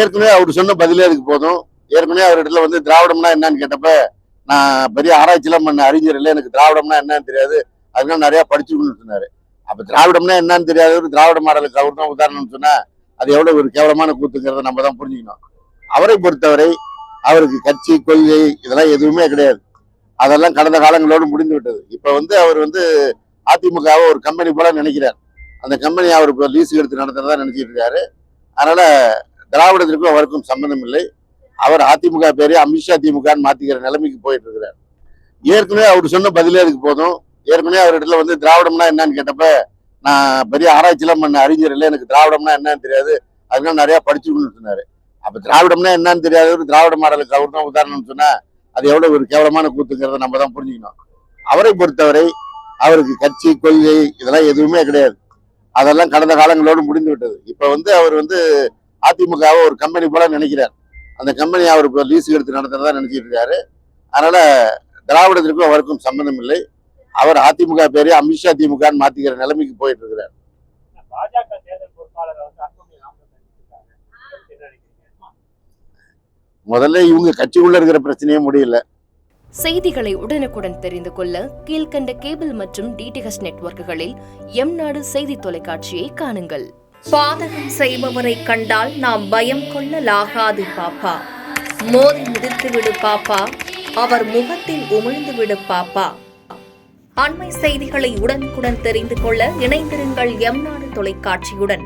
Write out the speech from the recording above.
ஏற்கனவே அவர் சொன்ன பதிலே அதுக்கு போதும். ஏற்கனவே அவரிடத்துல திராவிடம்னா என்னன்னு கேட்டப்ப, நான் பெரிய ஆராய்ச்சிலாம் பண்ண அறிஞர் இல்லை, எனக்கு திராவிடம்னா என்னன்னு தெரியாது, அதனால நிறைய படிச்சுக்கணும்னு சொன்னாரு. அப்ப திராவிடம்னா என்னன்னு தெரியாத ஒரு திராவிட மாடலுக்கு அவர் தான் உதாரணம்னு சொன்னா அது எவ்வளவு ஒரு கேவலமான கூத்துங்கிறத நம்ம தான் புரிஞ்சுக்கணும். அவரை பொறுத்தவரை அவருக்கு கட்சி கொள்கை இதெல்லாம் எதுவுமே கிடையாது. அதெல்லாம் கடந்த காலங்களோடு முடிந்து விட்டது. இப்ப அவர் அதிமுகவை ஒரு கம்பெனி போல நினைக்கிறார். அந்த கம்பெனி அவர் இப்போ லீஸுக்கு எடுத்து நடத்துறதா நினைச்சிட்டு இருக்காரு. அதனால திராவிடத்திற்கும் அவருக்கும் சம்பந்தம் இல்லை. அவர் அதிமுக பேரே அமித்ஷா திமுகன்னு மாத்திக்கிற நிலைமைக்கு போயிட்டு இருக்கிறார். ஏற்கனவே அவர் சொன்ன பதிலே அதுக்கு போதும். ஏற்கனவே அவரிடத்துல திராவிடம்னா என்னன்னு கேட்டப்ப, நான் பெரிய ஆராய்ச்சிலாம் பண்ண அறிஞர் இல்லை, எனக்கு திராவிடம்னா என்னன்னு தெரியாது, அதனால நிறைய படிச்சுக்கணும்னு சொன்னாரு. அப்ப திராவிடம்னா என்னன்னு தெரியாத ஒரு திராவிட மாடலுக்கு அவர் தான் உதாரணம்னு சொன்னா அது எவ்வளவு ஒரு கேவலமான கூத்துங்கிறத நம்ம தான் புரிஞ்சுக்கணும். அவரை பொறுத்தவரை அவருக்கு கட்சி கொள்கை இதெல்லாம் எதுவுமே கிடையாது. அதெல்லாம் கடந்த காலங்களோடு முடிந்து விட்டது. இப்ப அவர் அதிமுகவை ஒரு கம்பெனி போல நினைக்கிறார். அந்த கம்பெனி அவர் இப்போ லீஸுக்கு எடுத்து நடத்துறதா நினைச்சிட்டு இருக்காரு. அதனால திராவிடத்திற்கும் அவருக்கும் சம்பந்தம் இல்லை. அவர் அதிமுக பேரே அமித்ஷா திமுகன்னு மாத்திக்கிற நிலைமைக்கு போயிட்டு இருக்கிறார். முதல்ல இவங்க கட்சிக்குள்ள இருக்கிற பிரச்சனையே முடியல. செய்திகளை உடனுக்குடன் தெரிந்து கொள்ள கீழ்கண்ட கேபிள் மற்றும் டிடிஎச் நெட்வொர்க்குகளில் எம்நாடு செய்தி தொலைக்காட்சியை காணுங்கள். பாதகம் செய்பவரை கண்டால் நாம் பயம் கொள்ளலாகாது பாப்பா. மோதி மிதித்து விடு பாப்பா, அவர் முகத்தில் உமிழ்ந்து விடு பாப்பா. அண்மை செய்திகளை உடனுக்குடன் தெரிந்து கொள்ள இணைந்திருங்கள் எம்நாடு தொலைக்காட்சியுடன்.